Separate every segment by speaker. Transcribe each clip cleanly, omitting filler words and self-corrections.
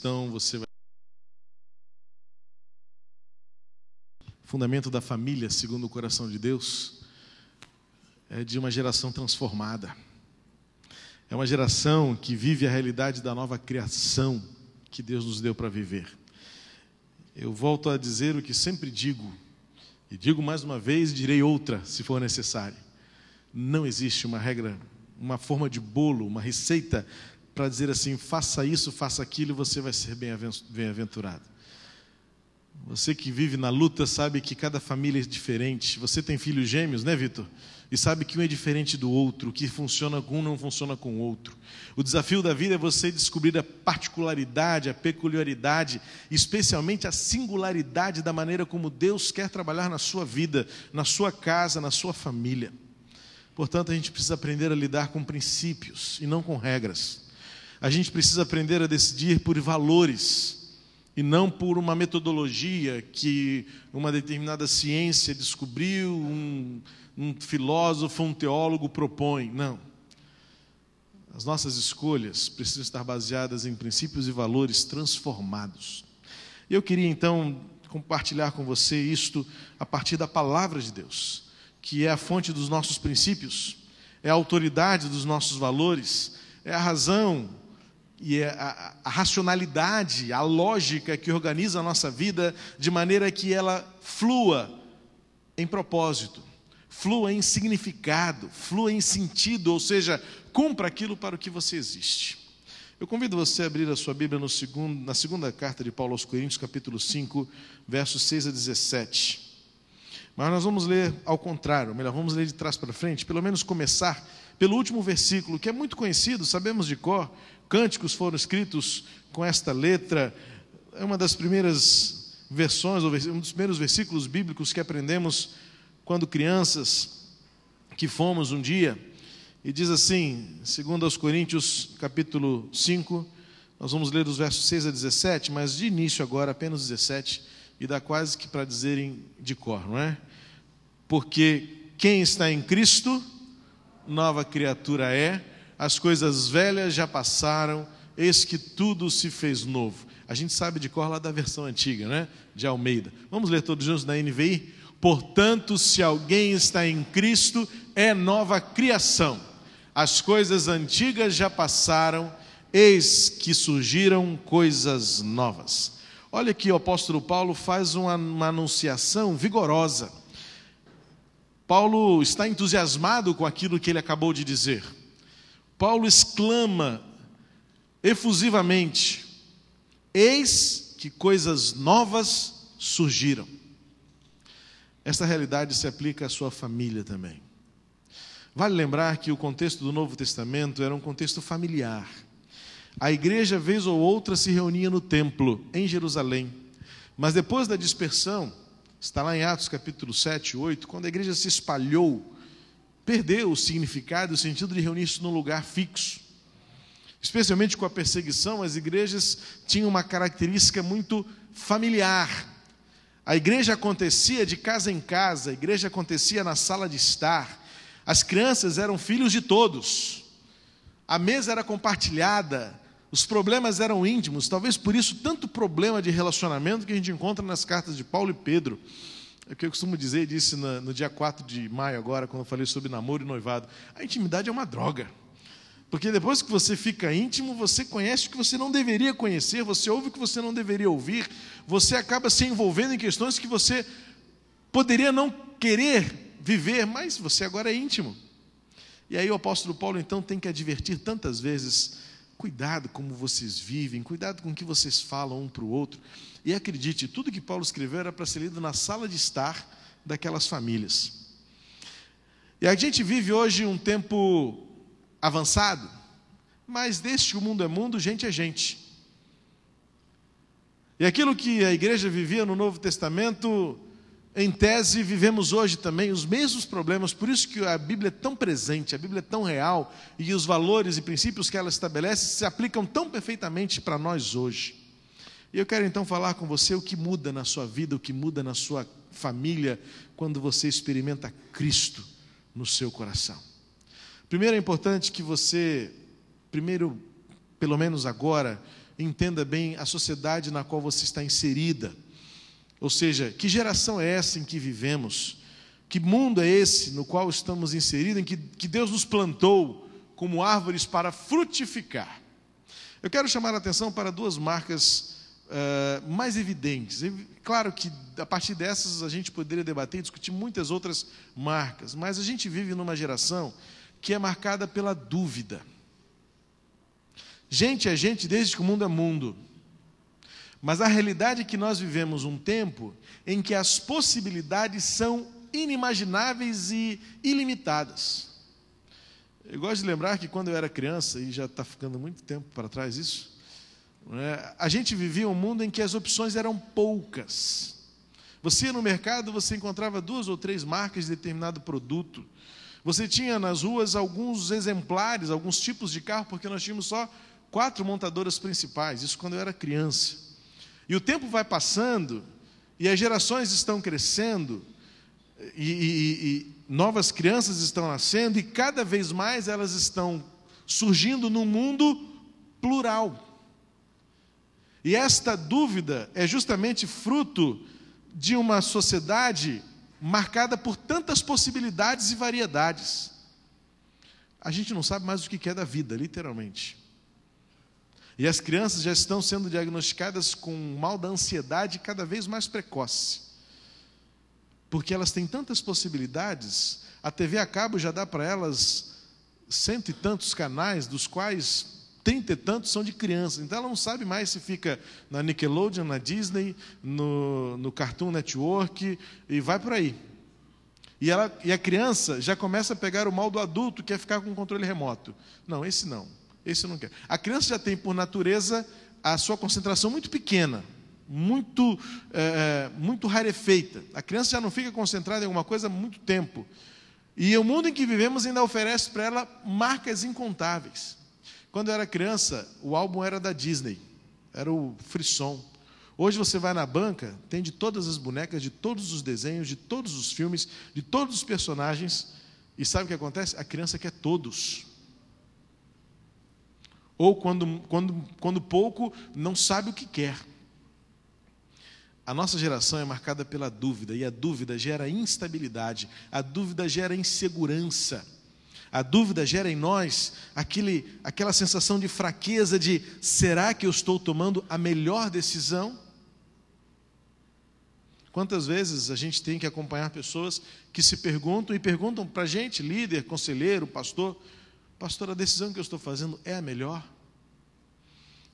Speaker 1: cristão, você vai... O fundamento da família, segundo o coração de Deus, é de uma geração transformada. É uma geração que vive a realidade da nova criação que Deus nos deu para viver. Eu volto a dizer o que sempre digo, e digo mais uma vez e direi outra, se for necessário. Não existe uma regra, uma forma de bolo, uma receita para dizer assim, faça isso, faça aquilo e você vai ser bem-aventurado. Você que vive na luta sabe que cada família é diferente. Você tem filhos gêmeos, né, Vitor? E sabe que um é diferente do outro, o que funciona com um não funciona com o outro. O desafio da vida é você descobrir a particularidade, a peculiaridade, especialmente a singularidade da maneira como Deus quer trabalhar na sua vida, na sua casa, na sua família. Portanto, a gente precisa aprender a lidar com princípios e não com regras. A gente precisa aprender a decidir por valores e não por uma metodologia que uma determinada ciência descobriu, um filósofo, um teólogo propõe. Não. As nossas escolhas precisam estar baseadas em princípios e valores transformados. Eu queria então compartilhar com você isto a partir da palavra de Deus, que é a fonte dos nossos princípios, é a autoridade dos nossos valores, é a razão e é a racionalidade, a lógica que organiza a nossa vida de maneira que ela flua em propósito, flua em significado, flua em sentido, ou seja, cumpra aquilo para o que você existe. Eu convido você a abrir a sua Bíblia na segunda carta de Paulo aos Coríntios, capítulo 5, versos 6 a 17. Mas nós vamos ler ao contrário, melhor, vamos ler de trás para frente, pelo menos começar pelo último versículo, que é muito conhecido, sabemos de cor, cânticos foram escritos com esta letra, é uma das primeiras versões, um dos primeiros versículos bíblicos que aprendemos quando crianças, que fomos um dia, e diz assim, segundo aos Coríntios, capítulo 5, nós vamos ler dos versos 6 a 17, mas de início agora apenas 17, e dá quase que para dizerem de cor, não é? Porque quem está em Cristo, nova criatura é, as coisas velhas já passaram, eis que tudo se fez novo. A gente sabe de cor lá da versão antiga, né? De Almeida. Vamos ler todos juntos na NVI? Portanto, se alguém está em Cristo, é nova criação. As coisas antigas já passaram, eis que surgiram coisas novas. Olha aqui, o apóstolo Paulo faz uma anunciação vigorosa. Paulo está entusiasmado com aquilo que ele acabou de dizer. Paulo exclama efusivamente, eis que coisas novas surgiram. Esta realidade se aplica à sua família também. Vale lembrar que o contexto do Novo Testamento era um contexto familiar. A igreja, vez ou outra, se reunia no templo, em Jerusalém. Mas depois da dispersão, está lá em Atos capítulo 7, 8, quando a igreja se espalhou, perdeu o significado e o sentido de reunir-se num lugar fixo. Especialmente com a perseguição, as igrejas tinham uma característica muito familiar. A igreja acontecia de casa em casa, a igreja acontecia na sala de estar. As crianças eram filhos de todos. A mesa era compartilhada, os problemas eram íntimos, talvez por isso tanto problema de relacionamento que a gente encontra nas cartas de Paulo e Pedro. É o que eu costumo dizer, disse no dia 4 de maio agora, quando eu falei sobre namoro e noivado. A intimidade é uma droga. Porque depois que você fica íntimo, você conhece o que você não deveria conhecer, você ouve o que você não deveria ouvir, você acaba se envolvendo em questões que você poderia não querer viver, mas você agora é íntimo. E aí o apóstolo Paulo então tem que advertir tantas vezes, cuidado como vocês vivem, cuidado com o que vocês falam um para o outro. E acredite, tudo que Paulo escreveu era para ser lido na sala de estar daquelas famílias. E a gente vive hoje um tempo avançado, mas desde que o mundo é mundo, gente é gente. E aquilo que a igreja vivia no Novo Testamento, em tese, vivemos hoje também os mesmos problemas, por isso que a Bíblia é tão presente, a Bíblia é tão real, e os valores e princípios que ela estabelece se aplicam tão perfeitamente para nós hoje. E eu quero então falar com você o que muda na sua vida, o que muda na sua família, quando você experimenta Cristo no seu coração. Primeiro é importante que você, pelo menos agora, entenda bem a sociedade na qual você está inserida. Ou seja, que geração é essa em que vivemos? Que mundo é esse no qual estamos inseridos, em que Deus nos plantou como árvores para frutificar? Eu quero chamar a atenção para duas marcas mais evidentes. Claro que a partir dessas a gente poderia debater e discutir muitas outras marcas, mas a gente vive numa geração que é marcada pela dúvida. Gente é gente desde que o mundo é mundo. Mas a realidade é que nós vivemos um tempo em que as possibilidades são inimagináveis e ilimitadas. Eu gosto de lembrar que quando eu era criança, e já está ficando muito tempo para trás isso, a gente vivia um mundo em que as opções eram poucas. Você ia no mercado, você encontrava 2 ou 3 marcas de determinado produto. Você tinha nas ruas alguns exemplares, alguns tipos de carro, porque nós tínhamos só 4 montadoras principais, isso quando eu era criança. E o tempo vai passando, e as gerações estão crescendo, e novas crianças estão nascendo, e cada vez mais elas estão surgindo num mundo plural. E esta dúvida é justamente fruto de uma sociedade marcada por tantas possibilidades e variedades. A gente não sabe mais o que é da vida, literalmente. E as crianças já estão sendo diagnosticadas com o mal da ansiedade cada vez mais precoce. Porque elas têm tantas possibilidades, a TV a cabo já dá para elas 100 e tantos canais, dos quais 30 e tantos são de criança. Então ela não sabe mais se fica na Nickelodeon, na Disney, no Cartoon Network, e vai por aí. E a criança já começa a pegar o mal do adulto, que é ficar com o controle remoto. Não, esse eu não quero. A criança já tem, por natureza, a sua concentração muito pequena, muito rarefeita. A criança já não fica concentrada em alguma coisa há muito tempo. E o mundo em que vivemos ainda oferece para ela marcas incontáveis. Quando eu era criança, o álbum era da Disney, era o Frisson. Hoje você vai na banca, tem de todas as bonecas, de todos os desenhos, de todos os filmes, de todos os personagens. E sabe o que acontece? A criança quer todos. Ou quando pouco, não sabe o que quer. A nossa geração é marcada pela dúvida, e a dúvida gera instabilidade, a dúvida gera insegurança. A dúvida gera em nós aquela sensação de fraqueza, de será que eu estou tomando a melhor decisão? Quantas vezes a gente tem que acompanhar pessoas que se perguntam e perguntam para a gente, líder, conselheiro, pastor, a decisão que eu estou fazendo é a melhor?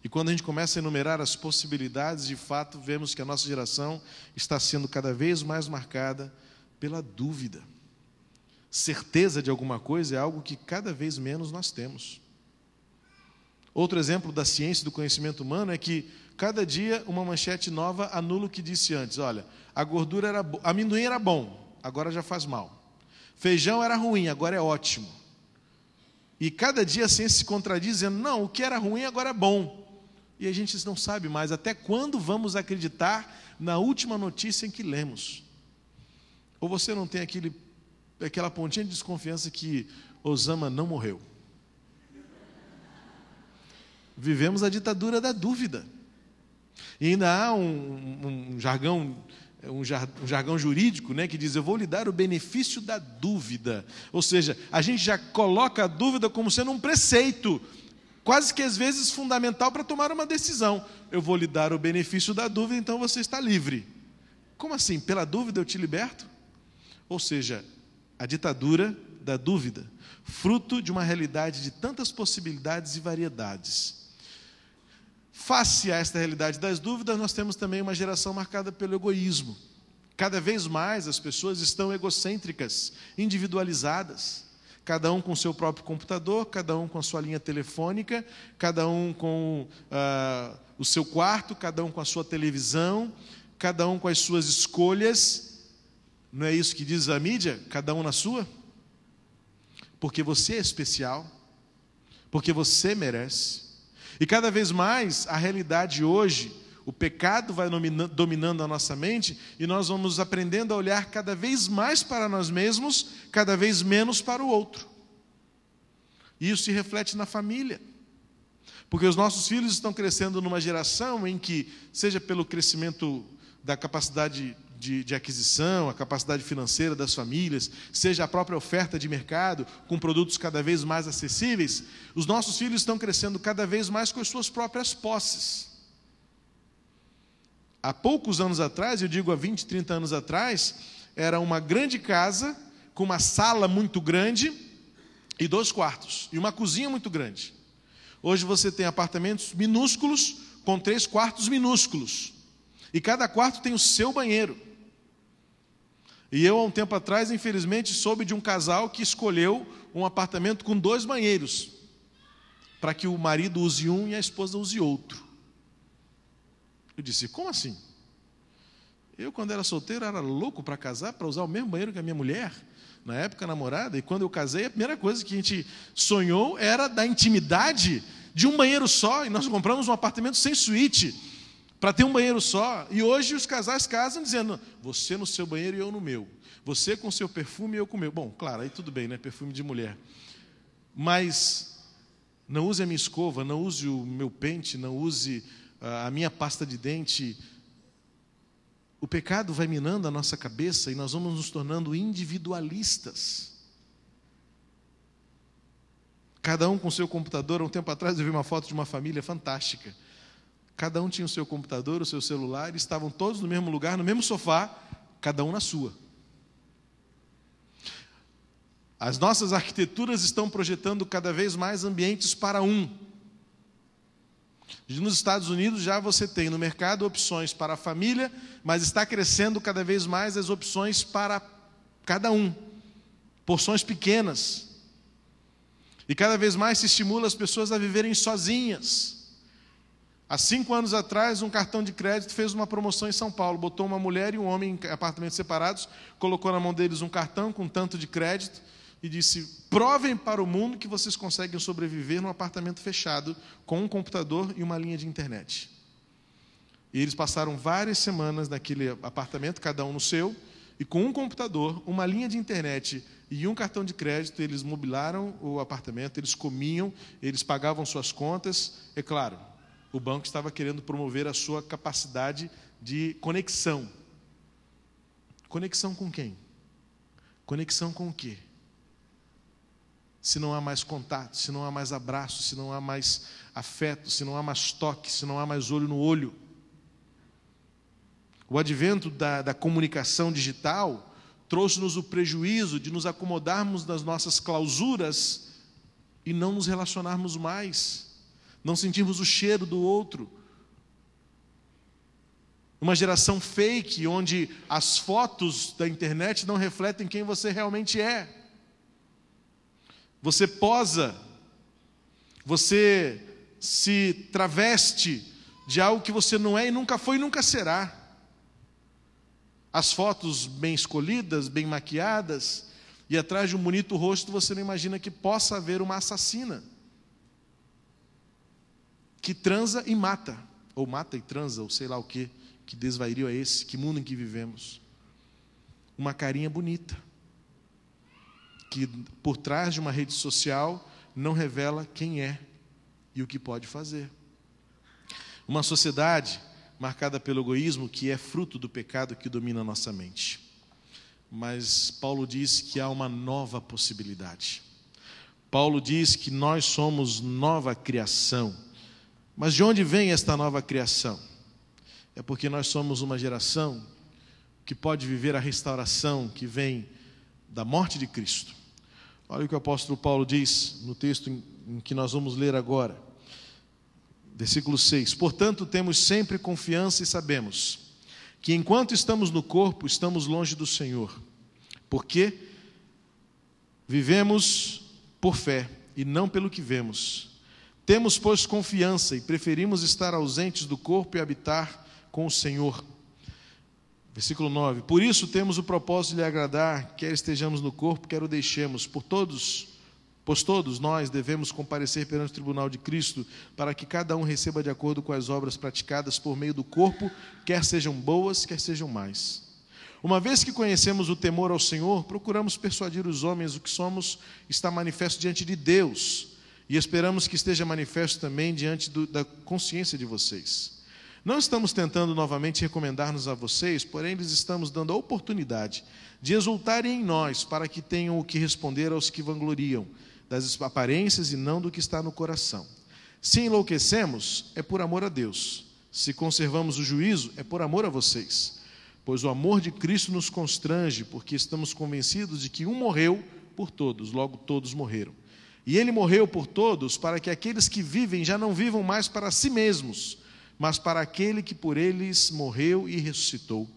Speaker 1: E quando a gente começa a enumerar as possibilidades, de fato, vemos que a nossa geração está sendo cada vez mais marcada pela dúvida. Certeza de alguma coisa é algo que cada vez menos nós temos. Outro exemplo da ciência e do conhecimento humano é que cada dia uma manchete nova anula o que disse antes. Olha, amendoim era bom, agora já faz mal. Feijão era ruim, agora é ótimo. E cada dia a ciência se contradiz, dizendo, não, o que era ruim agora é bom. E a gente não sabe mais até quando vamos acreditar na última notícia em que lemos. Ou você não tem aquela pontinha de desconfiança que Osama não morreu. Vivemos a ditadura da dúvida. E ainda há um jargão jurídico, né, que diz, eu vou lhe dar o benefício da dúvida. Ou seja, a gente já coloca a dúvida como sendo um preceito, quase que às vezes fundamental para tomar uma decisão. Eu vou lhe dar o benefício da dúvida, então você está livre. Como assim? Pela dúvida eu te liberto? Ou seja, a ditadura da dúvida, fruto de uma realidade de tantas possibilidades e variedades. Face a esta realidade das dúvidas, nós temos também uma geração marcada pelo egoísmo. Cada vez mais as pessoas estão egocêntricas, individualizadas. Cada um com o seu próprio computador, cada um com a sua linha telefônica, cada um com o seu quarto, cada um com a sua televisão, cada um com as suas escolhas. Não é isso que diz a mídia? Cada um na sua? Porque você é especial, porque você merece. E cada vez mais a realidade hoje, o pecado vai dominando a nossa mente e nós vamos aprendendo a olhar cada vez mais para nós mesmos, cada vez menos para o outro. E isso se reflete na família. Porque os nossos filhos estão crescendo numa geração em que, seja pelo crescimento da capacidade de aquisição, a capacidade financeira das famílias, seja a própria oferta de mercado, com produtos cada vez mais acessíveis, os nossos filhos estão crescendo cada vez mais com as suas próprias posses. Há poucos anos atrás, eu digo há 20, 30 anos atrás, era uma grande casa, com uma sala muito grande e 2 quartos, e uma cozinha muito grande. Hoje você tem apartamentos minúsculos, com 3 quartos minúsculos, e cada quarto tem o seu banheiro. E eu, há um tempo atrás, infelizmente, soube de um casal que escolheu um apartamento com 2 banheiros, para que o marido use um e a esposa use outro. Eu disse, como assim? Eu, quando era solteiro, era louco para casar, para usar o mesmo banheiro que a minha mulher, na época namorada, e quando eu casei, a primeira coisa que a gente sonhou era da intimidade de um banheiro só, e nós compramos um apartamento sem suíte, para ter um banheiro só, e hoje os casais casam dizendo, você no seu banheiro e eu no meu, você com o seu perfume e eu com o meu. Bom, claro, aí tudo bem, né? Perfume de mulher. Mas não use a minha escova, não use o meu pente, não use a minha pasta de dente. O pecado vai minando a nossa cabeça e nós vamos nos tornando individualistas. Cada um com o seu computador. Há um tempo atrás eu vi uma foto de uma família fantástica. Cada um tinha o seu computador, o seu celular, e estavam todos no mesmo lugar, no mesmo sofá, cada um na sua. As nossas arquiteturas estão projetando cada vez mais ambientes para um. Nos Estados Unidos já você tem no mercado opções para a família, mas está crescendo cada vez mais as opções para cada um, porções pequenas. E cada vez mais se estimula as pessoas a viverem sozinhas. Há 5 anos atrás, um cartão de crédito fez uma promoção em São Paulo, botou uma mulher e um homem em apartamentos separados, colocou na mão deles um cartão com tanto de crédito e disse, provem para o mundo que vocês conseguem sobreviver num apartamento fechado, com um computador e uma linha de internet. E eles passaram várias semanas naquele apartamento, cada um no seu, e com um computador, uma linha de internet e um cartão de crédito, eles mobiliaram o apartamento, eles comiam, eles pagavam suas contas, é claro. O banco estava querendo promover a sua capacidade de conexão. Conexão com quem? Conexão com o quê? Se não há mais contato, se não há mais abraço, se não há mais afeto, se não há mais toque, se não há mais olho no olho. O advento da comunicação digital trouxe-nos o prejuízo de nos acomodarmos nas nossas clausuras e não nos relacionarmos mais. Não sentimos o cheiro do outro. Uma geração fake, onde as fotos da internet não refletem quem você realmente é. Você posa, você se traveste de algo que você não é e nunca foi e nunca será. As fotos bem escolhidas, bem maquiadas, e atrás de um bonito rosto você não imagina que possa haver uma assassina que transa e mata, ou mata e transa, ou sei lá o que desvario é esse, que mundo em que vivemos. Uma carinha bonita, que por trás de uma rede social não revela quem é e o que pode fazer. Uma sociedade marcada pelo egoísmo, que é fruto do pecado que domina a nossa mente. Mas Paulo diz que há uma nova possibilidade. Paulo diz que nós somos nova criação. Mas de onde vem esta nova criação? É porque nós somos uma geração que pode viver a restauração que vem da morte de Cristo. Olha o que o apóstolo Paulo diz no texto em que nós vamos ler agora. Versículo 6. Portanto, temos sempre confiança e sabemos que enquanto estamos no corpo, estamos longe do Senhor. Porque vivemos por fé e não pelo que vemos. Temos, pois, confiança e preferimos estar ausentes do corpo e habitar com o Senhor. Versículo 9. Por isso temos o propósito de lhe agradar, quer estejamos no corpo, quer o deixemos. Pois todos nós devemos comparecer perante o tribunal de Cristo, para que cada um receba de acordo com as obras praticadas por meio do corpo, quer sejam boas, quer sejam más. Uma vez que conhecemos o temor ao Senhor, procuramos persuadir os homens o que somos está manifesto diante de Deus. e esperamos que esteja manifesto também diante da consciência de vocês. Não estamos tentando novamente recomendar-nos a vocês, porém lhes estamos dando a oportunidade de exultarem em nós, para que tenham o que responder aos que vangloriam das aparências e não do que está no coração. Se enlouquecemos, é por amor a Deus. Se conservamos o juízo, é por amor a vocês. Pois o amor de Cristo nos constrange, porque estamos convencidos de que um morreu por todos, logo todos morreram. E ele morreu por todos, para que aqueles que vivem já não vivam mais para si mesmos, mas para aquele que por eles morreu e ressuscitou.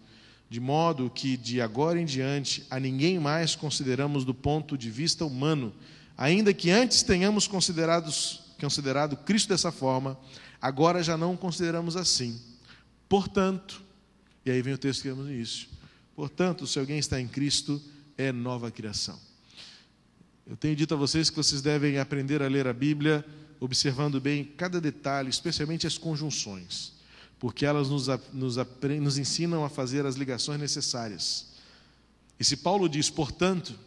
Speaker 1: De modo que, de agora em diante, a ninguém mais consideramos do ponto de vista humano, ainda que antes tenhamos considerado Cristo dessa forma, agora já não o consideramos assim. Portanto, e aí vem o texto que temos no início, portanto, se alguém está em Cristo, é nova criação. Eu tenho dito a vocês que vocês devem aprender a ler a Bíblia, observando bem cada detalhe, especialmente as conjunções, porque elas nos ensinam a fazer as ligações necessárias. E se Paulo diz, portanto,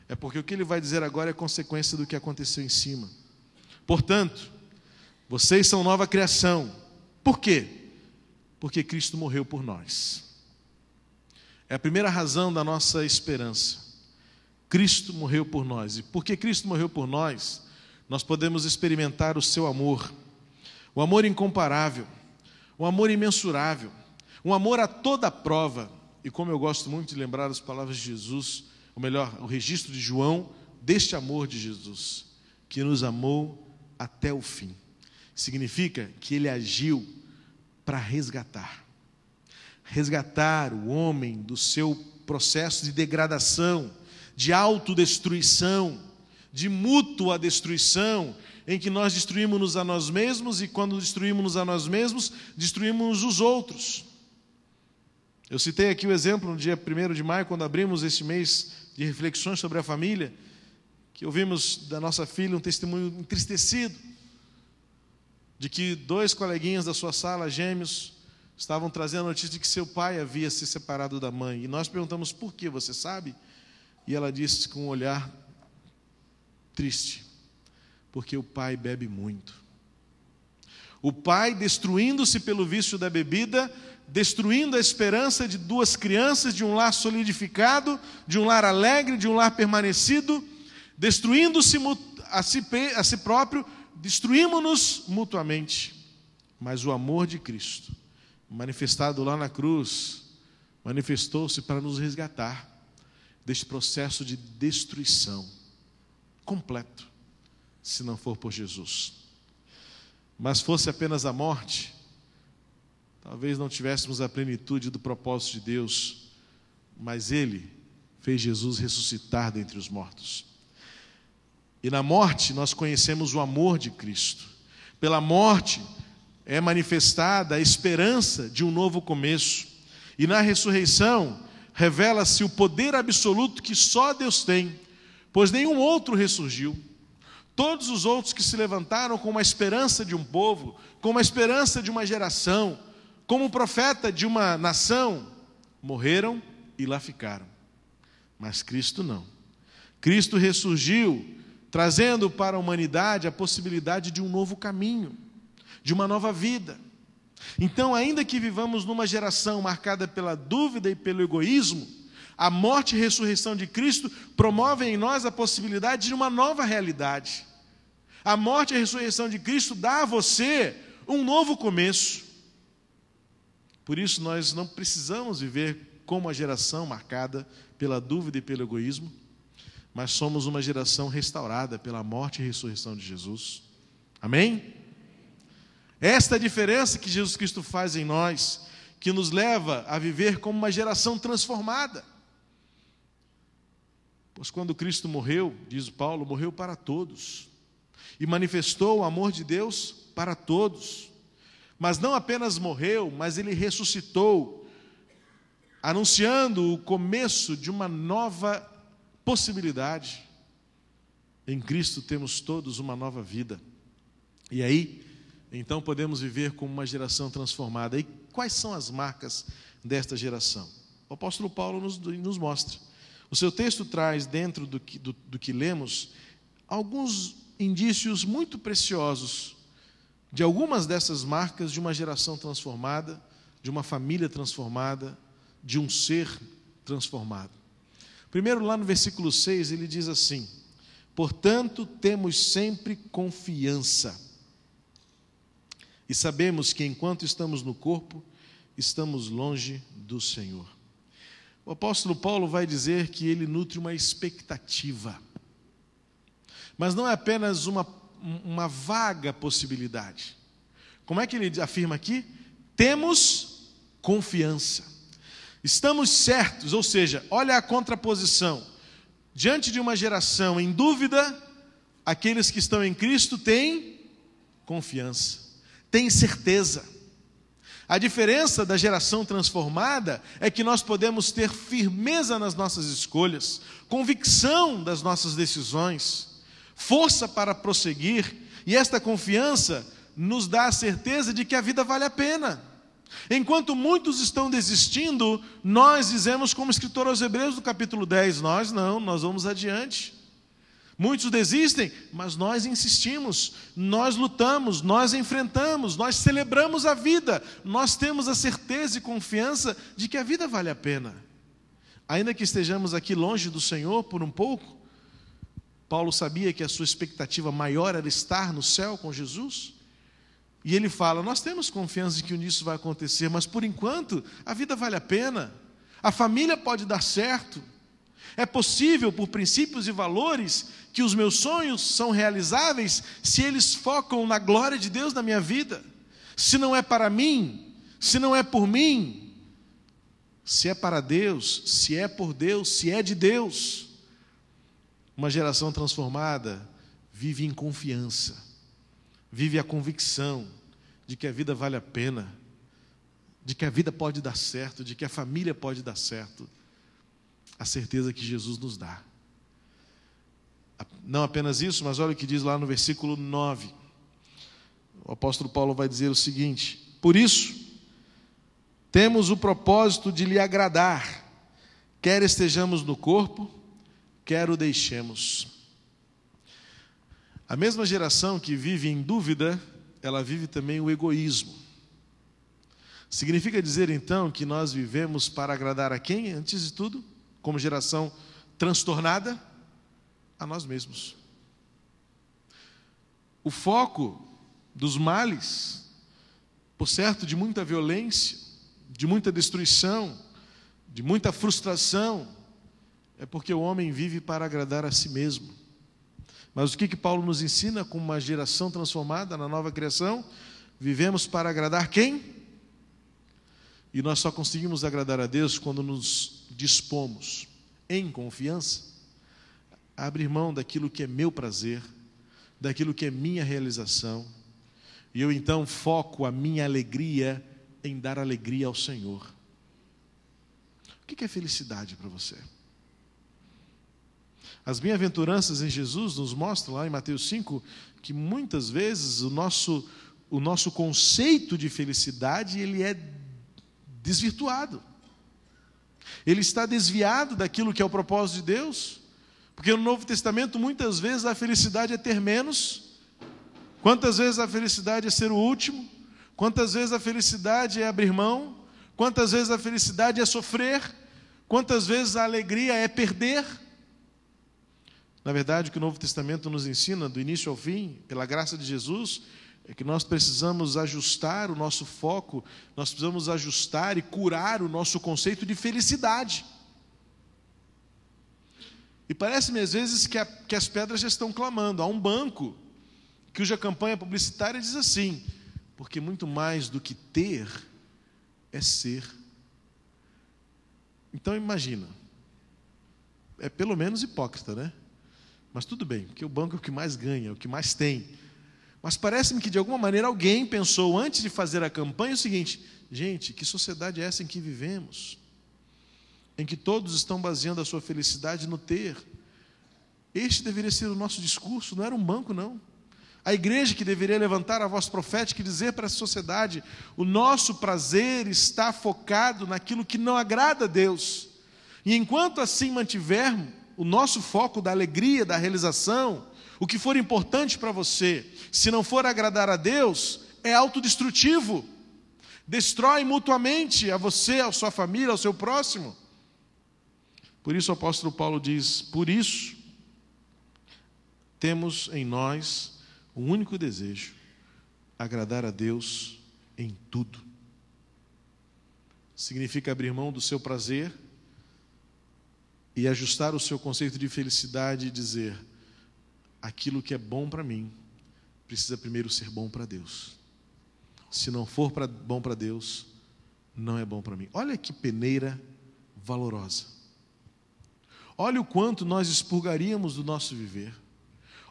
Speaker 1: é porque o que ele vai dizer agora é consequência do que aconteceu em cima. Portanto, vocês são nova criação. Por quê? Porque Cristo morreu por nós. É a primeira razão da nossa esperança. Cristo morreu por nós. E porque Cristo morreu por nós, nós podemos experimentar o seu amor. O amor incomparável. Um amor imensurável, um amor a toda prova. E como eu gosto muito de lembrar as palavras de Jesus, ou melhor, o registro de João, deste amor de Jesus, que nos amou até o fim. Significa que ele agiu para resgatar o homem do seu processo de degradação, de autodestruição, de mútua destruição, em que nós destruímos-nos a nós mesmos, e quando destruímos-nos a nós mesmos, destruímos os outros. Eu citei aqui o exemplo no dia 1º de maio, quando abrimos este mês de reflexões sobre a família, que ouvimos da nossa filha um testemunho entristecido, de que 2 coleguinhas da sua sala, gêmeos, estavam trazendo a notícia de que seu pai havia se separado da mãe. E nós perguntamos, por quê, você sabe? E ela disse com um olhar triste, porque o pai bebe muito. O pai destruindo-se pelo vício da bebida, destruindo a esperança de 2 crianças, de um lar solidificado, de um lar alegre, de um lar permanecido, destruindo-se a si próprio, destruímos-nos mutuamente. Mas o amor de Cristo, manifestado lá na cruz, manifestou-se para nos resgatar deste processo de destruição completo, se não for por Jesus. Mas fosse apenas a morte, talvez não tivéssemos a plenitude do propósito de Deus, mas Ele fez Jesus ressuscitar dentre os mortos. E na morte nós conhecemos o amor de Cristo. Pela morte é manifestada a esperança de um novo começo. E na ressurreição revela-se o poder absoluto que só Deus tem, pois nenhum outro ressurgiu. Todos os outros que se levantaram com uma esperança de um povo, com uma esperança de uma geração, como profeta de uma nação, morreram e lá ficaram. Mas Cristo não. Cristo ressurgiu, trazendo para a humanidade a possibilidade de um novo caminho, de uma nova vida. Então, ainda que vivamos numa geração marcada pela dúvida e pelo egoísmo, a morte e ressurreição de Cristo promovem em nós a possibilidade de uma nova realidade. A morte e a ressurreição de Cristo dá a você um novo começo. Por isso nós não precisamos viver como a geração marcada pela dúvida e pelo egoísmo, mas somos uma geração restaurada pela morte e ressurreição de Jesus. Amém? Esta é a diferença que Jesus Cristo faz em nós, que nos leva a viver como uma geração transformada. Pois quando Cristo morreu, diz Paulo, morreu para todos, e manifestou o amor de Deus para todos. Mas não apenas morreu, mas Ele ressuscitou, anunciando o começo de uma nova possibilidade. Em Cristo temos todos uma nova vida. E aí, então podemos viver como uma geração transformada. E quais são as marcas desta geração? O apóstolo Paulo nos mostra. O seu texto traz, dentro do que lemos, alguns indícios muito preciosos de algumas dessas marcas de uma geração transformada, de uma família transformada, de um ser transformado. Primeiro, lá no versículo 6, ele diz assim: portanto, temos sempre confiança, e sabemos que enquanto estamos no corpo, estamos longe do Senhor. O apóstolo Paulo vai dizer que ele nutre uma expectativa, mas não é apenas uma vaga possibilidade. Como é que ele afirma aqui? Temos confiança. Estamos certos, ou seja, olha a contraposição. Diante de uma geração em dúvida, aqueles que estão em Cristo têm confiança, têm certeza. A diferença da geração transformada é que nós podemos ter firmeza nas nossas escolhas, convicção das nossas decisões, força para prosseguir, e esta confiança nos dá a certeza de que a vida vale a pena. Enquanto muitos estão desistindo, nós dizemos, como escritor aos Hebreus, no capítulo 10, nós não, nós vamos adiante. Muitos desistem, mas nós insistimos, nós lutamos, nós enfrentamos, nós celebramos a vida, nós temos a certeza e confiança de que a vida vale a pena. Ainda que estejamos aqui longe do Senhor por um pouco, Paulo sabia que a sua expectativa maior era estar no céu com Jesus, e ele fala, nós temos confiança de que isso vai acontecer, mas por enquanto a vida vale a pena, a família pode dar certo, é possível, por princípios e valores, que os meus sonhos são realizáveis se eles focam na glória de Deus na minha vida. Se não é para mim, se não é por mim, se é para Deus, se é por Deus, se é de Deus. Uma geração transformada vive em confiança, vive a convicção de que a vida vale a pena, de que a vida pode dar certo, de que a família pode dar certo. A certeza que Jesus nos dá. Não apenas isso, mas olha o que diz lá no versículo 9. O apóstolo Paulo vai dizer o seguinte: por isso, temos o propósito de lhe agradar, quer estejamos no corpo, quer o deixemos. A mesma geração que vive em dúvida, ela vive também o egoísmo. Significa dizer então que nós vivemos para agradar a quem, antes de tudo? Como geração transtornada, a nós mesmos. O foco dos males, por certo, de muita violência, de muita destruição, de muita frustração, é porque o homem vive para agradar a si mesmo. Mas o que Paulo nos ensina como uma geração transformada na nova criação? Vivemos para agradar quem? E nós só conseguimos agradar a Deus quando nos dispomos, em confiança, a abrir mão daquilo que é meu prazer, daquilo que é minha realização, e eu então foco a minha alegria em dar alegria ao Senhor. O que é felicidade para você? As bem-aventuranças em Jesus nos mostram lá em Mateus 5 que muitas vezes o nosso conceito de felicidade ele é desvirtuado. Ele está desviado daquilo que é o propósito de Deus, porque no Novo Testamento muitas vezes a felicidade é ter menos. Quantas vezes a felicidade é ser o último? Quantas vezes a felicidade é abrir mão? Quantas vezes a felicidade é sofrer? Quantas vezes a alegria é perder? Na verdade, o que o Novo Testamento nos ensina, do início ao fim, pela graça de Jesus, é que nós precisamos ajustar o nosso foco, nós precisamos ajustar e curar o nosso conceito de felicidade. E parece-me às vezes que as pedras já estão clamando. Há um banco cuja campanha publicitária diz assim: porque muito mais do que ter é ser. Então imagina, é pelo menos hipócrita, né? Mas tudo bem, porque o banco é o que mais ganha, é o que mais tem. Mas parece-me que de alguma maneira alguém pensou antes de fazer a campanha o seguinte: gente, que sociedade é essa em que vivemos? Em que todos estão baseando a sua felicidade no ter. Este deveria ser o nosso discurso, não era um banco não. A igreja que deveria levantar a voz profética e dizer para a sociedade: o nosso prazer está focado naquilo que não agrada a Deus. E enquanto assim mantivermos o nosso foco da alegria, da realização, o que for importante para você, se não for agradar a Deus, é autodestrutivo. Destrói mutuamente a você, a sua família, ao seu próximo. Por isso o apóstolo Paulo diz: por isso temos em nós um único desejo: agradar a Deus em tudo. Significa abrir mão do seu prazer e ajustar o seu conceito de felicidade e dizer: aquilo que é bom para mim precisa primeiro ser bom para Deus. Se não for bom para Deus, não é bom para mim. Olha que peneira valorosa. Olha o quanto nós expurgaríamos do nosso viver.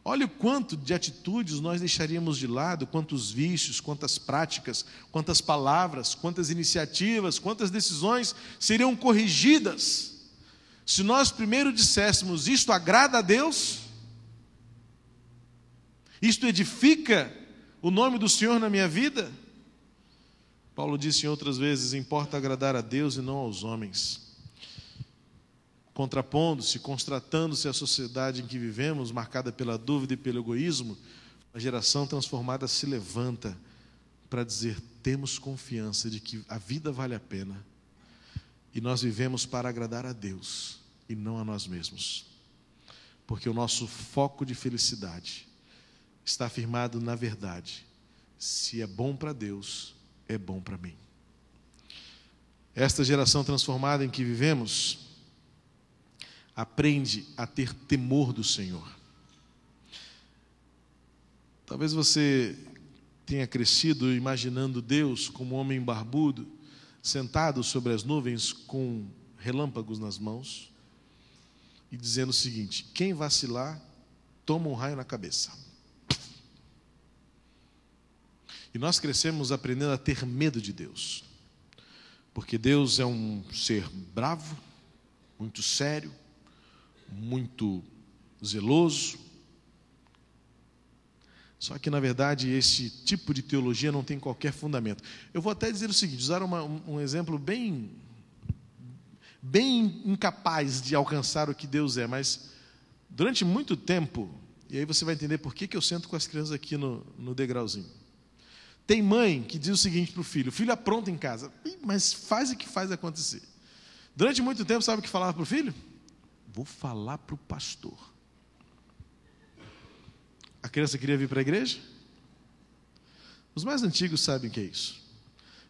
Speaker 1: Olha o quanto de atitudes nós deixaríamos de lado, quantos vícios, quantas práticas, quantas palavras, quantas iniciativas, quantas decisões seriam corrigidas se nós primeiro disséssemos: isto agrada a Deus? Isto edifica o nome do Senhor na minha vida? Paulo disse em outras vezes: importa agradar a Deus e não aos homens. Contrapondo-se, constratando-se à sociedade em que vivemos, marcada pela dúvida e pelo egoísmo, a geração transformada se levanta para dizer: temos confiança de que a vida vale a pena e nós vivemos para agradar a Deus e não a nós mesmos, porque o nosso foco de felicidade está firmado na verdade: se é bom para Deus, é bom para mim. Esta geração transformada em que vivemos aprende a ter temor do Senhor. Talvez você tenha crescido imaginando Deus como um homem barbudo, sentado sobre as nuvens com relâmpagos nas mãos e dizendo o seguinte: quem vacilar, toma um raio na cabeça. E nós crescemos aprendendo a ter medo de Deus, porque Deus é um ser bravo, muito sério, muito zeloso. Só que, na verdade, esse tipo de teologia não tem qualquer fundamento. Eu vou até dizer o seguinte, usar um exemplo bem incapaz de alcançar o que Deus é, mas durante muito tempo, e aí você vai entender por que eu sento com as crianças aqui no degrauzinho. Tem mãe que diz o seguinte para o filho apronta em casa, mas faz o que faz acontecer. Durante muito tempo, sabe o que falava para o filho? Vou falar para o pastor. A criança queria vir para a igreja? Os mais antigos sabem o que é isso.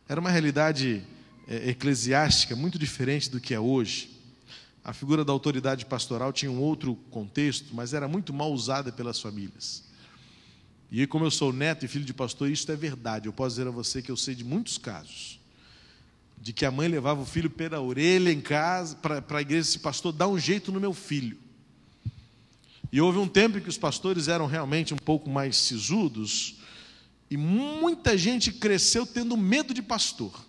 Speaker 1: Era uma realidade eclesiástica muito diferente do que é hoje. A figura da autoridade pastoral tinha um outro contexto, mas era muito mal usada pelas famílias. E aí, como eu sou neto e filho de pastor, isso é verdade. Eu posso dizer a você que eu sei de muitos casos de que a mãe levava o filho pela orelha em casa para a igreja: esse pastor dá um jeito no meu filho. E houve um tempo em que os pastores eram realmente um pouco mais sisudos, e muita gente cresceu tendo medo de pastor.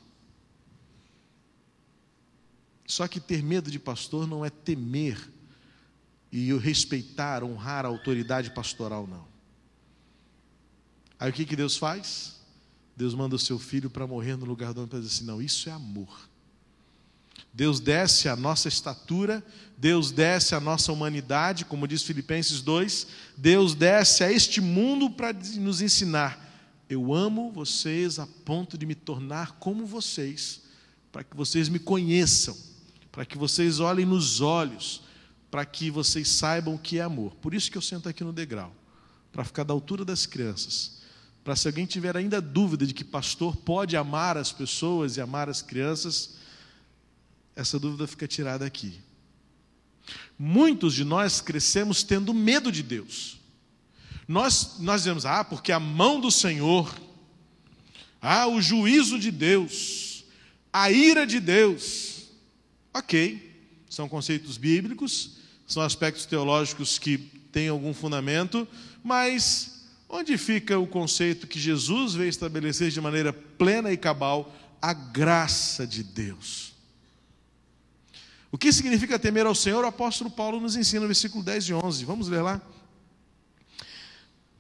Speaker 1: Só que ter medo de pastor não é temer e respeitar, honrar a autoridade pastoral, não. Aí o que Deus faz? Deus manda o seu filho para morrer no lugar do homem, para dizer assim: não, isso é amor. Deus desce a nossa estatura, Deus desce a nossa humanidade, como diz Filipenses 2, Deus desce a este mundo para nos ensinar: eu amo vocês a ponto de me tornar como vocês, para que vocês me conheçam, para que vocês olhem nos olhos, para que vocês saibam o que é amor. Por isso que eu sento aqui no degrau, para ficar da altura das crianças, para se alguém tiver ainda dúvida de que pastor pode amar as pessoas e amar as crianças, essa dúvida fica tirada aqui. Muitos de nós crescemos tendo medo de Deus. Nós dizemos: porque a mão do Senhor, o juízo de Deus, a ira de Deus. Ok, são conceitos bíblicos, são aspectos teológicos que têm algum fundamento, mas onde fica o conceito que Jesus veio estabelecer de maneira plena e cabal? A graça de Deus. O que significa temer ao Senhor? O apóstolo Paulo nos ensina no versículo 10 e 11. Vamos ler lá?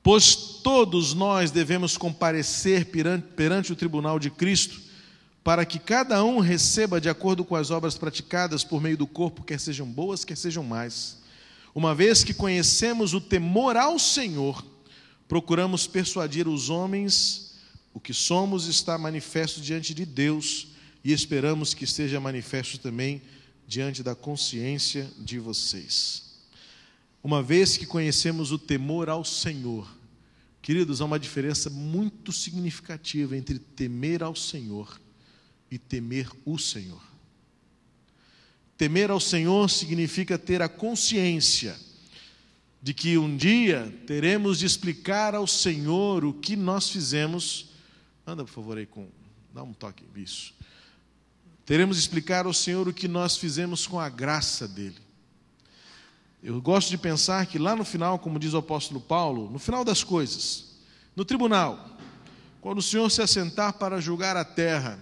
Speaker 1: Pois todos nós devemos comparecer perante o tribunal de Cristo, para que cada um receba de acordo com as obras praticadas por meio do corpo, quer sejam boas, quer sejam más. Uma vez que conhecemos o temor ao Senhor, procuramos persuadir os homens, o que somos está manifesto diante de Deus, e esperamos que esteja manifesto também diante da consciência de vocês. Uma vez que conhecemos o temor ao Senhor, queridos, há uma diferença muito significativa entre temer ao Senhor e temer o Senhor. Temer ao Senhor significa ter a consciência de que um dia teremos de explicar ao Senhor o que nós fizemos. Anda, por favor, aí dá um toque, isso. Teremos de explicar ao Senhor o que nós fizemos com a graça dEle. Eu gosto de pensar que lá no final, como diz o apóstolo Paulo, no final das coisas, no tribunal, quando o Senhor se assentar para julgar a terra,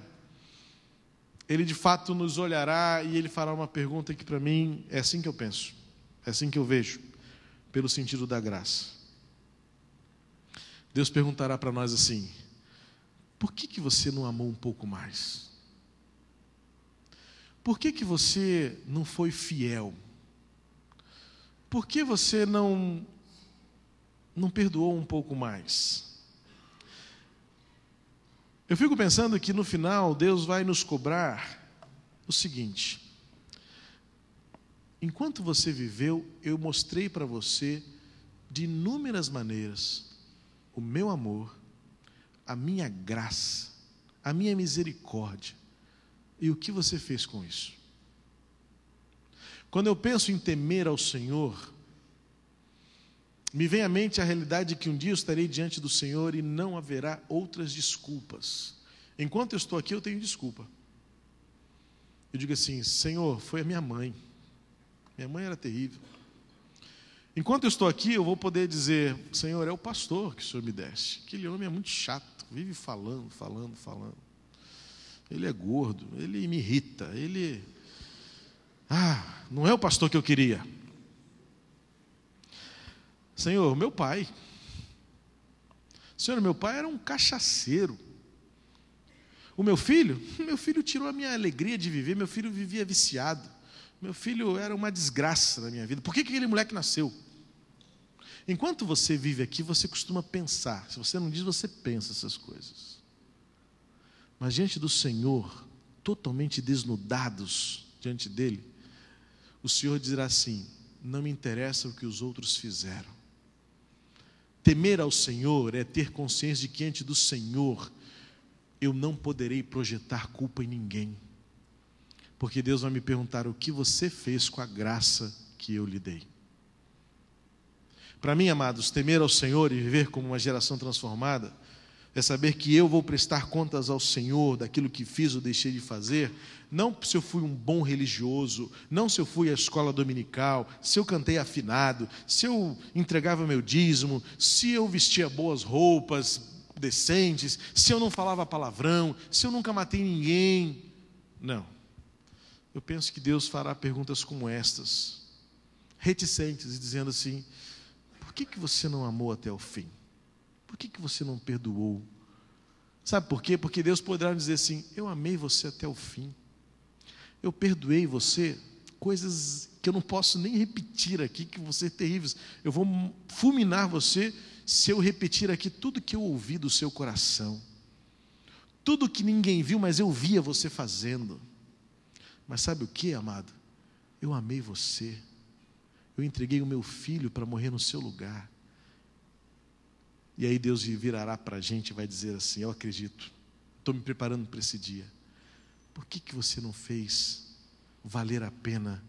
Speaker 1: Ele de fato nos olhará e Ele fará uma pergunta que para mim é assim que eu penso, é assim que eu vejo, pelo sentido da graça. Deus perguntará para nós assim: por que você não amou um pouco mais? Por que você não foi fiel? Por que você não perdoou um pouco mais? Eu fico pensando que no final Deus vai nos cobrar o seguinte: enquanto você viveu, eu mostrei para você de inúmeras maneiras o meu amor, a minha graça, a minha misericórdia. E o que você fez com isso? Quando eu penso em temer ao Senhor, me vem à mente a realidade de que um dia eu estarei diante do Senhor e não haverá outras desculpas. Enquanto eu estou aqui, eu tenho desculpa. Eu digo assim: Senhor, foi a minha mãe. Minha mãe era terrível. Enquanto eu estou aqui, eu vou poder dizer: Senhor, é o pastor que o Senhor me deste. Aquele homem é muito chato, vive falando. Ele é gordo, ele me irrita, não é o pastor que eu queria. Senhor, meu pai. Senhor, meu pai era um cachaceiro. O meu filho tirou a minha alegria de viver. Meu filho vivia viciado. Meu filho era uma desgraça na minha vida. Por que aquele moleque nasceu? Enquanto você vive aqui, você costuma pensar. Se você não diz, você pensa essas coisas. Mas diante do Senhor, totalmente desnudados diante dEle, o Senhor dirá assim: não me interessa o que os outros fizeram. Temer ao Senhor é ter consciência de que diante do Senhor eu não poderei projetar culpa em ninguém. Porque Deus vai me perguntar o que você fez com a graça que eu lhe dei. Para mim, amados, temer ao Senhor e viver como uma geração transformada é saber que eu vou prestar contas ao Senhor daquilo que fiz ou deixei de fazer, não se eu fui um bom religioso, não se eu fui à escola dominical, se eu cantei afinado, se eu entregava meu dízimo, se eu vestia boas roupas decentes, se eu não falava palavrão, se eu nunca matei ninguém. Não. Eu penso que Deus fará perguntas como estas, reticentes, e dizendo assim: por que você não amou até o fim? Por que você não perdoou? Sabe por quê? Porque Deus poderá dizer assim: eu amei você até o fim. Eu perdoei você, coisas que eu não posso nem repetir aqui, que você é terríveis. Eu vou fulminar você se eu repetir aqui tudo que eu ouvi do seu coração. Tudo que ninguém viu, mas eu via você fazendo. Mas sabe o que, amado? Eu amei você. Eu entreguei o meu filho para morrer no seu lugar. E aí Deus virará para a gente e vai dizer assim: eu acredito, estou me preparando para esse dia. Por que você não fez valer a pena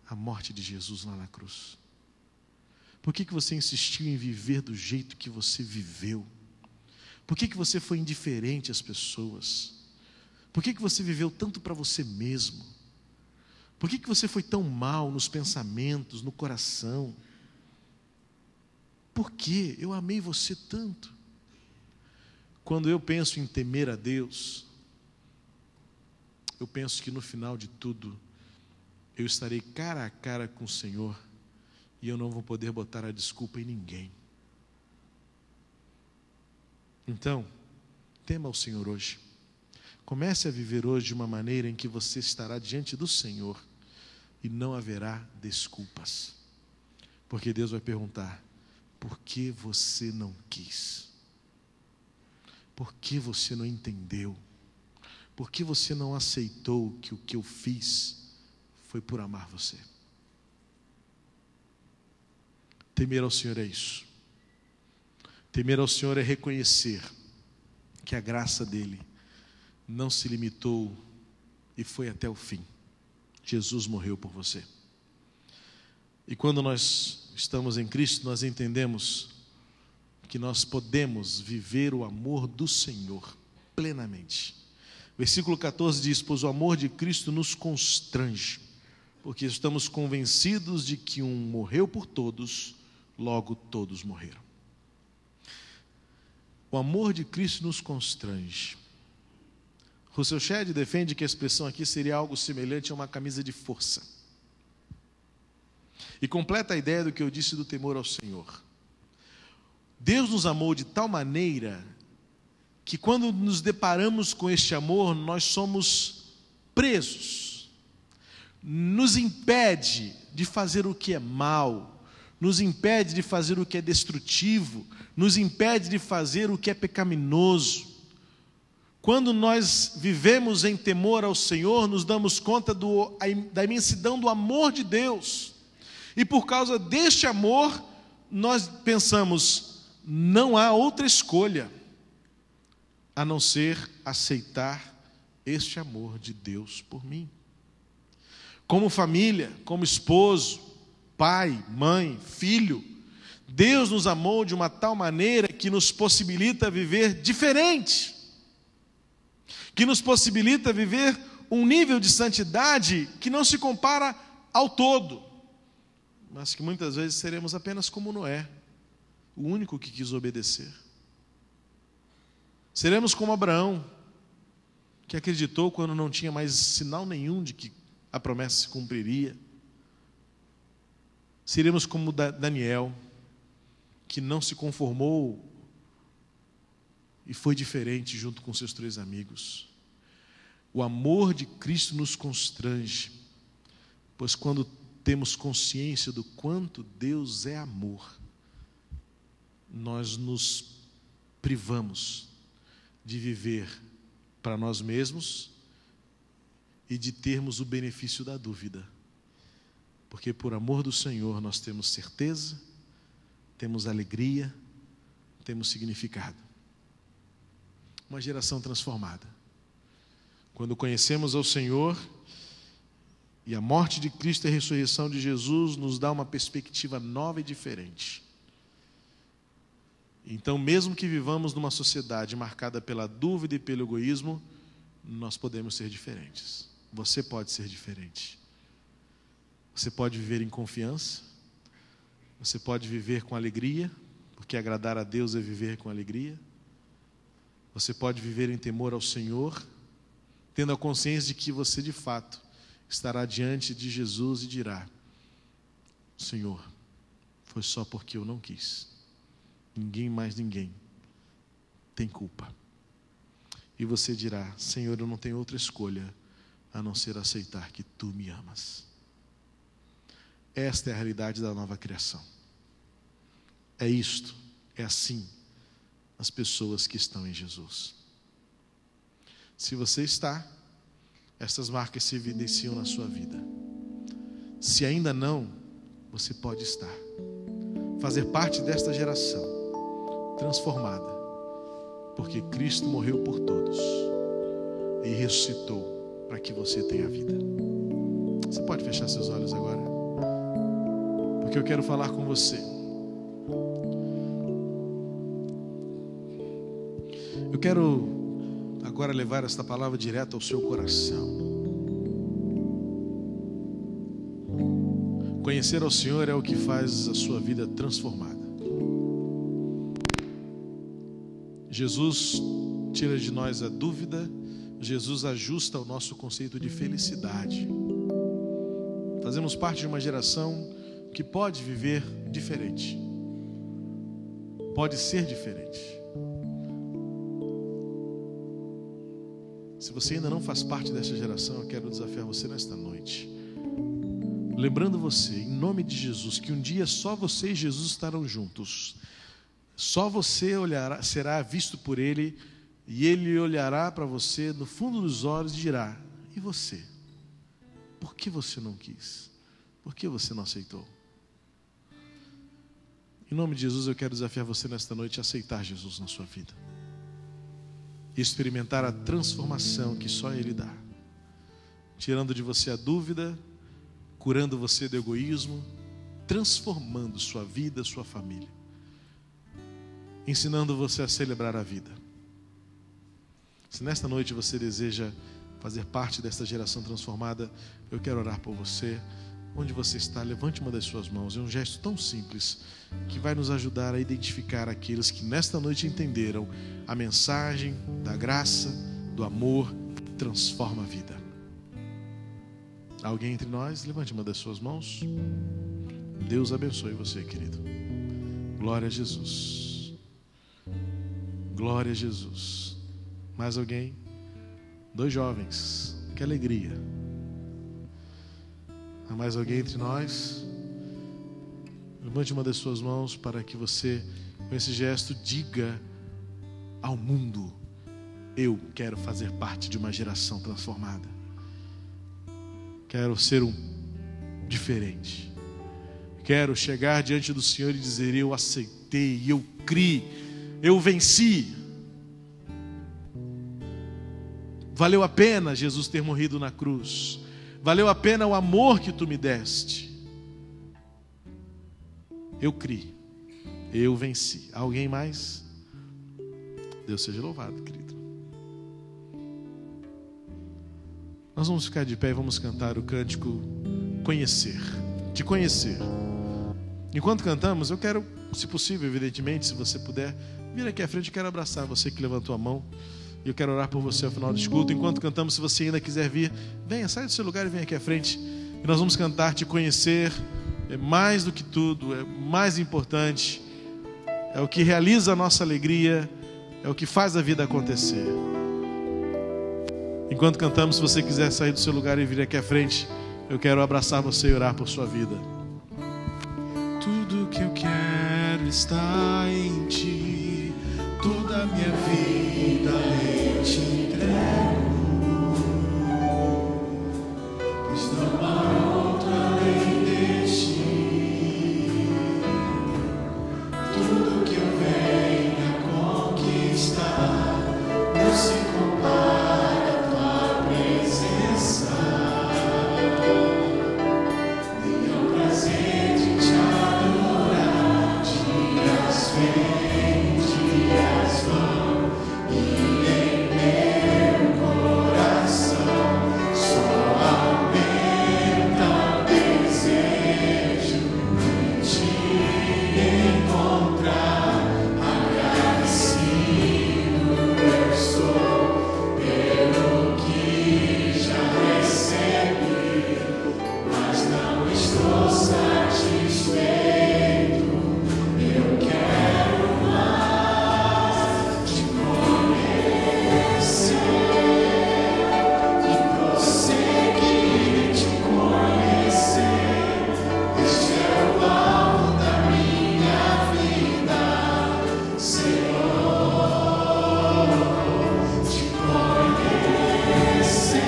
Speaker 1: a morte de Jesus lá na cruz? Por que você insistiu em viver do jeito que você viveu? Por que você foi indiferente às pessoas? Por que você viveu tanto para você mesmo? Por que você foi tão mal nos pensamentos, no coração? Por que eu amei você tanto? Quando eu penso em temer a Deus, eu penso que no final de tudo, eu estarei cara a cara com o Senhor e eu não vou poder botar a desculpa em ninguém. Então, tema ao Senhor hoje. Comece a viver hoje de uma maneira em que você estará diante do Senhor e não haverá desculpas. Porque Deus vai perguntar: por que você não quis? Por que você não entendeu? Por que você não aceitou que o que eu fiz foi por amar você? Temer ao Senhor é isso. Temer ao Senhor é reconhecer que a graça dele não se limitou e foi até o fim. Jesus morreu por você. E quando nós estamos em Cristo, nós entendemos que nós podemos viver o amor do Senhor plenamente. Versículo 14 diz: pois o amor de Cristo nos constrange, porque estamos convencidos de que um morreu por todos, logo todos morreram. O amor de Cristo nos constrange. Russell Shedd defende que a expressão aqui seria algo semelhante a uma camisa de força. E completa a ideia do que eu disse do temor ao Senhor. Deus nos amou de tal maneira que quando nos deparamos com este amor, nós somos presos. Nos impede de fazer o que é mal, nos impede de fazer o que é destrutivo, nos impede de fazer o que é pecaminoso. Quando nós vivemos em temor ao Senhor, nos damos conta da imensidão do amor de Deus. E por causa deste amor, nós pensamos: não há outra escolha a não ser aceitar este amor de Deus por mim. Como família, como esposo, pai, mãe, filho, Deus nos amou de uma tal maneira que nos possibilita viver diferente, que nos possibilita viver um nível de santidade que não se compara ao todo, mas que muitas vezes seremos apenas como Noé, o único que quis obedecer. Seremos como Abraão, que acreditou quando não tinha mais sinal nenhum de que a promessa se cumpriria. Seremos como Daniel, que não se conformou e foi diferente junto com seus 3 amigos. O amor de Cristo nos constrange, pois quando temos consciência do quanto Deus é amor, nós nos privamos de viver para nós mesmos e de termos o benefício da dúvida, porque por amor do Senhor nós temos certeza, temos alegria, temos significado. Uma geração transformada. Quando conhecemos ao Senhor, e a morte de Cristo e a ressurreição de Jesus nos dá uma perspectiva nova e diferente. Então, mesmo que vivamos numa sociedade marcada pela dúvida e pelo egoísmo, nós podemos ser diferentes. Você pode ser diferente. Você pode viver em confiança. Você pode viver com alegria, porque agradar a Deus é viver com alegria. Você pode viver em temor ao Senhor, tendo a consciência de que você, de fato, estará diante de Jesus e dirá: Senhor, foi só porque eu não quis. Ninguém tem culpa. E você dirá: Senhor, eu não tenho outra escolha a não ser aceitar que Tu me amas. Esta é a realidade da nova criação. É isto, é assim as pessoas que estão em Jesus. Se você está, estas marcas se evidenciam na sua vida. Se ainda não, você pode estar. Fazer parte desta geração transformada, porque Cristo morreu por todos e ressuscitou para que você tenha vida. Você pode fechar seus olhos agora? Porque eu quero falar com você. Eu quero agora levar esta palavra direto ao seu coração. Conhecer ao Senhor é o que faz a sua vida transformada. Jesus tira de nós a dúvida, Jesus ajusta o nosso conceito de felicidade. Fazemos parte de uma geração que pode viver diferente, pode ser diferente. Se você ainda não faz parte dessa geração, eu quero desafiar você nesta noite. lembrando você, em nome de Jesus, que um dia só você e Jesus estarão juntos. Só você olhará, será visto por Ele, e Ele olhará para você no fundo dos olhos e dirá: e você? Por que você não quis? Por que você não aceitou? Em nome de Jesus, eu quero desafiar você nesta noite a aceitar Jesus na sua vida e experimentar a transformação que só Ele dá, tirando de você a dúvida, curando você do egoísmo, transformando sua vida, sua família, ensinando você a celebrar a vida. Se nesta noite você deseja fazer parte desta geração transformada, eu quero orar por você. Onde você está, levante uma das suas mãos. É um gesto tão simples que vai nos ajudar a identificar aqueles que nesta noite entenderam a mensagem da graça, do amor que transforma a vida. Alguém entre nós? Levante uma das suas mãos. Deus abençoe você, querido. Glória a Jesus. Glória a Jesus. Mais alguém? 2 jovens. Que alegria. Há mais alguém entre nós? Levante uma das suas mãos para que você, com esse gesto, diga ao mundo: eu quero fazer parte de uma geração transformada. Quero ser um diferente. Quero chegar diante do Senhor e dizer: eu aceitei, eu criei, eu venci. Valeu a pena Jesus ter morrido na cruz. Valeu a pena o amor que tu me deste. Eu criei, eu venci. Alguém mais? Deus seja louvado, querido. Nós vamos ficar de pé e vamos cantar o cântico Conhecer, Te Conhecer. Enquanto cantamos, eu quero, se possível, evidentemente, se você puder, vir aqui à frente. Eu quero abraçar você que levantou a mão. E eu quero orar por você ao final do culto. Enquanto cantamos, se você ainda quiser vir, venha, sai do seu lugar e venha aqui à frente. E nós vamos cantar Te Conhecer. É mais do que tudo, é mais importante. É o que realiza a nossa alegria, é o que faz a vida acontecer. Enquanto cantamos, se você quiser sair do seu lugar e vir aqui à frente, eu quero abraçar você e orar por sua vida.
Speaker 2: Tudo que eu quero está em Ti, toda a minha vida eu Te entrego, pois não há outro além de Ti. Tudo que eu venho a conquistar não se compara à Tua presença, nem ao prazer de Te adorar. Dias vêm, dias vão, e em meu coração só aumenta o desejo de Te encontrar. Agradecido eu sou pelo que já recebi, mas não estou satisfeito. Eu quero mais Te conhecer e prosseguir Te conhecer. Este é o alvo da minha vida, Senhor. Te conhecer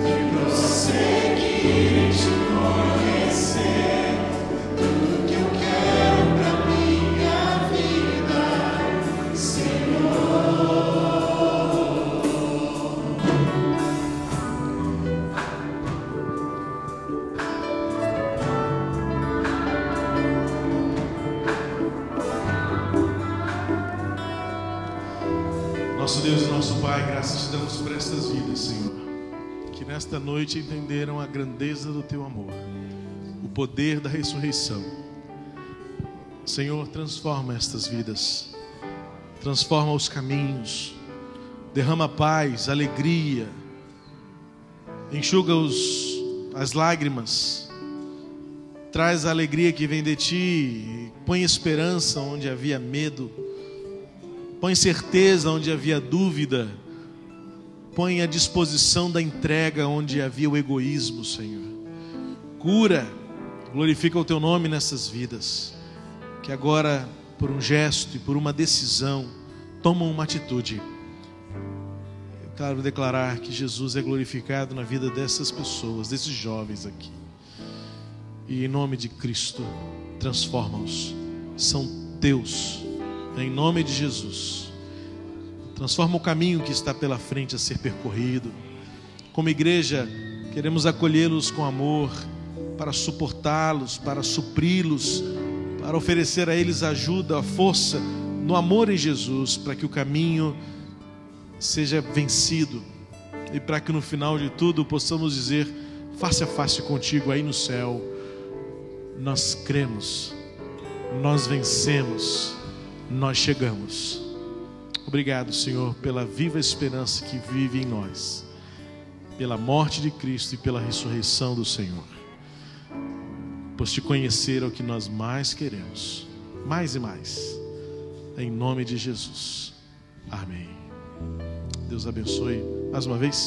Speaker 2: e prosseguir Te conhecer. Tudo que eu quero pra minha vida, Senhor.
Speaker 1: Nosso Deus e nosso Pai, graças te damos por estas vidas, Senhor, que nesta noite entenderam a grandeza do Teu amor, o poder da ressurreição. Senhor, transforma estas vidas, transforma os caminhos, derrama paz, alegria, enxuga as lágrimas, traz a alegria que vem de Ti, põe esperança onde havia medo, põe certeza onde havia dúvida, põe a disposição da entrega onde havia o egoísmo, Senhor. cura, glorifica o Teu nome nessas vidas, que agora, por um gesto e por uma decisão, tomam uma atitude. Eu quero declarar que Jesus é glorificado na vida dessas pessoas, desses jovens aqui. E em nome de Cristo, transforma-os. São Teus, em nome de Jesus. Transforma o caminho que está pela frente a ser percorrido. Como igreja, queremos acolhê-los com amor, para suportá-los, para supri-los, para oferecer a eles ajuda, a força, no amor em Jesus, para que o caminho seja vencido e para que no final de tudo possamos dizer, face a face contigo aí no céu, nós cremos, nós vencemos, nós chegamos. Obrigado, Senhor, pela viva esperança que vive em nós, pela morte de Cristo e pela ressurreição do Senhor. Pois te conhecer é o que nós mais queremos, mais e mais, em nome de Jesus. Amém. Deus abençoe mais uma vez.